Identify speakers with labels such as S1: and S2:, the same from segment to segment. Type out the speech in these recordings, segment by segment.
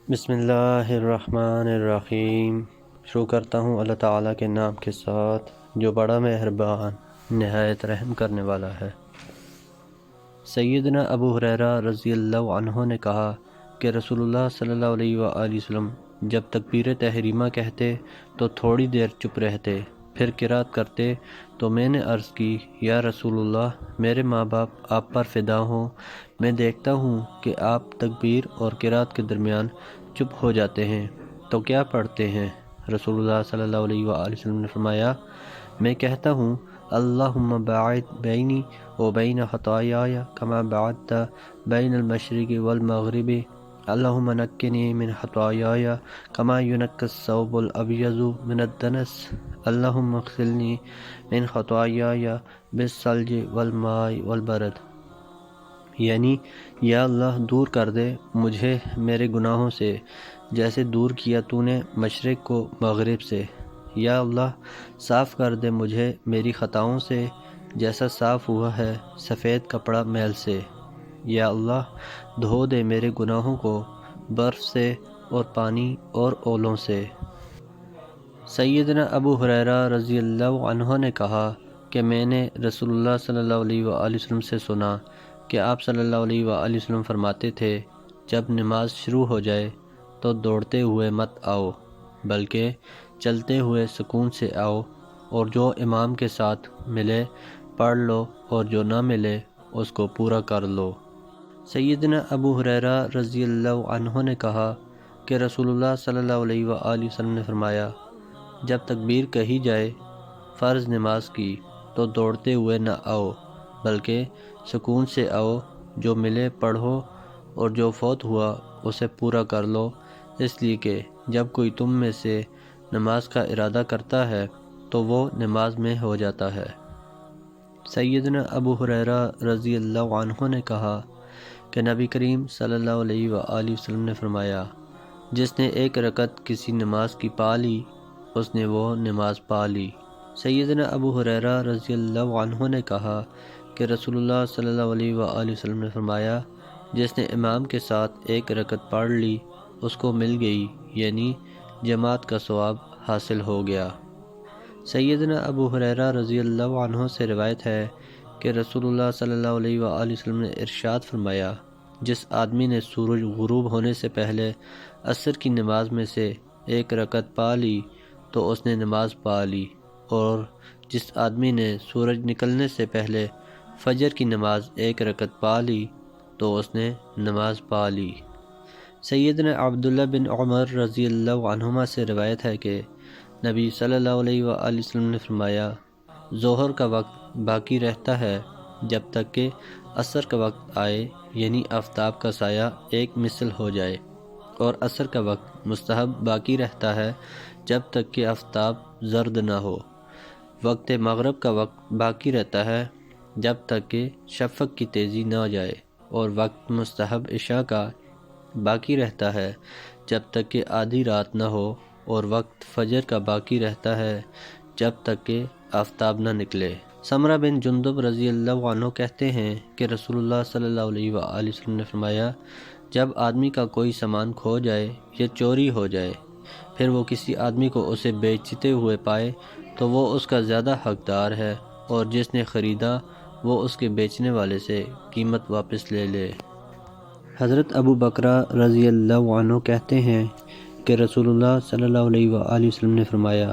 S1: بسم اللہ الرحمن الرحیم۔ شروع کرتا ہوں اللہ تعالیٰ کے نام کے ساتھ جو بڑا مہربان نہایت رحم کرنے والا ہے۔ سیدنا ابو ہریرہ رضی اللہ عنہ نے کہا کہ رسول اللہ صلی اللہ علیہ وآلہ وسلم جب تکبیر تحریمہ کہتے تو تھوڑی دیر چپ رہتے، پھر قرات کرتے تو میں نے عرض کی، یا رسول اللہ، میرے ماں باپ آپ پر فدا ہوں، میں دیکھتا ہوں کہ آپ تکبیر اور قرات کے درمیان چپ ہو جاتے ہیں، تو کیا پڑھتے ہیں؟ رسول اللہ صلی اللہ علیہ وآلہ وسلم نے فرمایا، میں کہتا ہوں اللہم باعد بینی و بین خطایای کما بعدت بین المشرق والمغرب، اللہم نقنی من خطایای کما ینقی الثوب الابیض من الدنس، اللہم اغسلنی من خطایای بالثلج والماء والبرد، یعنی یا اللہ دور کر دے مجھے میرے گناہوں سے جیسے دور کیا تو نے مشرق کو مغرب سے، یا اللہ صاف کر دے مجھے میری خطاؤں سے جیسا صاف ہوا ہے سفید کپڑا میل سے، یا اللہ دھو دے میرے گناہوں کو برف سے اور پانی اور اولوں سے۔ سیدنا ابو ہریرہ رضی اللہ عنہ نے کہا کہ میں نے رسول اللہ صلی اللہ علیہ وآلہ وسلم سے سنا کہ آپ صلی اللہ علیہ وآلہ وسلم فرماتے تھے، جب نماز شروع ہو جائے تو دوڑتے ہوئے مت آؤ بلکہ چلتے ہوئے سکون سے آؤ، اور جو امام کے ساتھ ملے پڑھ لو اور جو نہ ملے اس کو پورا کر لو۔ سیدنا ابو ہریرہ رضی اللہ عنہ نے کہا کہ رسول اللہ صلی اللہ علیہ وآلہ وسلم نے فرمایا، جب تکبیر کہی جائے فرض نماز کی تو دوڑتے ہوئے نہ آؤ بلکہ سکون سے آؤ، جو ملے پڑھو اور جو فوت ہوا اسے پورا کر لو، اس لیے کہ جب کوئی تم میں سے نماز کا ارادہ کرتا ہے تو وہ نماز میں ہو جاتا ہے۔ سیدنا ابو ہریرہ رضی اللہ عنہ نے کہا کہ نبی کریم صلی اللہ علیہ وآلہ وسلم نے فرمایا، جس نے ایک رکعت کسی نماز کی پا لی اس نے وہ نماز پا لی۔ سیدنا ابو ہریرہ رضی اللہ عنہ نے کہا کہ رسول اللہ صلی اللہ علیہ وآلہ وسلم نے فرمایا، جس نے امام کے ساتھ ایک رکعت پڑھ لی اس کو مل گئی، یعنی جماعت کا ثواب حاصل ہو گیا۔ سیدنا ابو ہریرہ رضی اللہ عنہ سے روایت ہے کہ رسول اللہ صلی اللہ علیہ وآلہ وسلم نے ارشاد فرمایا، جس آدمی نے سورج غروب ہونے سے پہلے عصر کی نماز میں سے ایک رکعت پا لی تو اس نے نماز پا لی، اور جس آدمی نے سورج نکلنے سے پہلے فجر کی نماز ایک رکعت پا لی تو اس نے نماز پا لی۔ سیدنا عبداللہ بن عمر رضی اللہ عنہما سے روایت ہے کہ نبی صلی اللہ علیہ وآلہ وسلم نے فرمایا، ظہر کا وقت باقی رہتا ہے جب تک کہ عصر کا وقت آئے، یعنی آفتاب کا سایہ ایک مثل ہو جائے، اور عصر کا وقت مستحب باقی رہتا ہے جب تک کہ آفتاب زرد نہ ہو۔ وقت مغرب کا وقت باقی رہتا ہے جب تک کہ شفق کی تیزی نہ جائے، اور وقت مستحب عشاء کا باقی رہتا ہے جب تک کہ آدھی رات نہ ہو، اور وقت فجر کا باقی رہتا ہے جب تک کہ آفتاب نہ نکلے۔ سمرہ بن جندب رضی اللہ عنہ کہتے ہیں کہ رسول اللہ صلی اللہ علیہ وآلہ وسلم نے فرمایا، جب آدمی کا کوئی سامان کھو جائے یا چوری ہو جائے، پھر وہ کسی آدمی کو اسے بیچتے ہوئے پائے تو وہ اس کا زیادہ حقدار ہے، اور جس نے خریدا وہ اس کے بیچنے والے سے قیمت واپس لے لے۔ حضرت ابو بکرہ رضی اللہ عنہ کہتے ہیں کہ رسول اللہ صلی اللہ علیہ وآلہ وسلم نے فرمایا،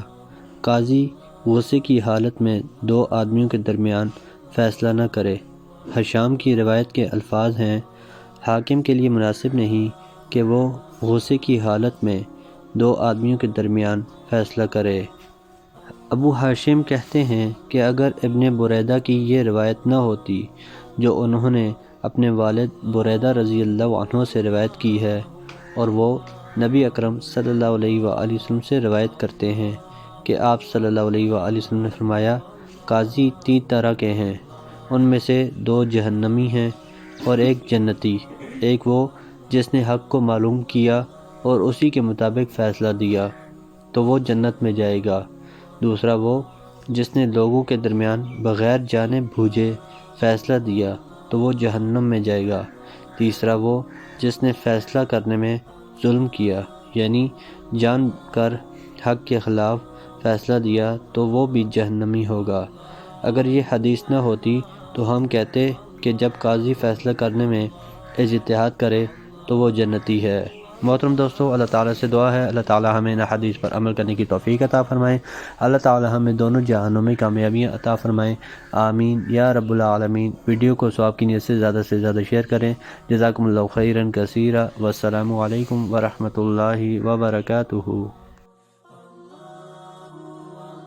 S1: قاضی غصے کی حالت میں دو آدمیوں کے درمیان فیصلہ نہ کرے۔ حشام کی روایت کے الفاظ ہیں، حاکم کے لیے مناسب نہیں کہ وہ غصے کی حالت میں دو آدمیوں کے درمیان فیصلہ کرے۔ ابو ہاشم کہتے ہیں کہ اگر ابن بریدہ کی یہ روایت نہ ہوتی جو انہوں نے اپنے والد بریدہ رضی اللہ عنہ سے روایت کی ہے، اور وہ نبی اکرم صلی اللہ علیہ وآلہ وسلم سے روایت کرتے ہیں کہ آپ صلی اللہ علیہ وآلہ وسلم نے فرمایا، قاضی تین طرح کے ہیں، ان میں سے دو جہنمی ہیں اور ایک جنتی، ایک وہ جس نے حق کو معلوم کیا اور اسی کے مطابق فیصلہ دیا تو وہ جنت میں جائے گا، دوسرا وہ جس نے لوگوں کے درمیان بغیر جانے بوجھے فیصلہ دیا تو وہ جہنم میں جائے گا، تیسرا وہ جس نے فیصلہ کرنے میں ظلم کیا، یعنی جان کر حق کے خلاف فیصلہ دیا تو وہ بھی جہنمی ہوگا۔ اگر یہ حدیث نہ ہوتی تو ہم کہتے کہ جب قاضی فیصلہ کرنے میں اجتہاد کرے تو وہ جنتی ہے۔ محترم دوستو، اللہ تعالیٰ سے دعا ہے اللہ تعالیٰ ہمیں ان حدیث پر عمل کرنے کی توفیق عطا فرمائے، اللہ تعالیٰ ہمیں دونوں جہانوں میں کامیابیاں عطا فرمائے، آمین یا رب العالمین۔ ویڈیو کو ثواب کی نیت سے زیادہ شیئر کریں۔ جزاکم اللہ خیرا کثیرا، والسلام علیکم ورحمۃ اللہ وبرکاتہ۔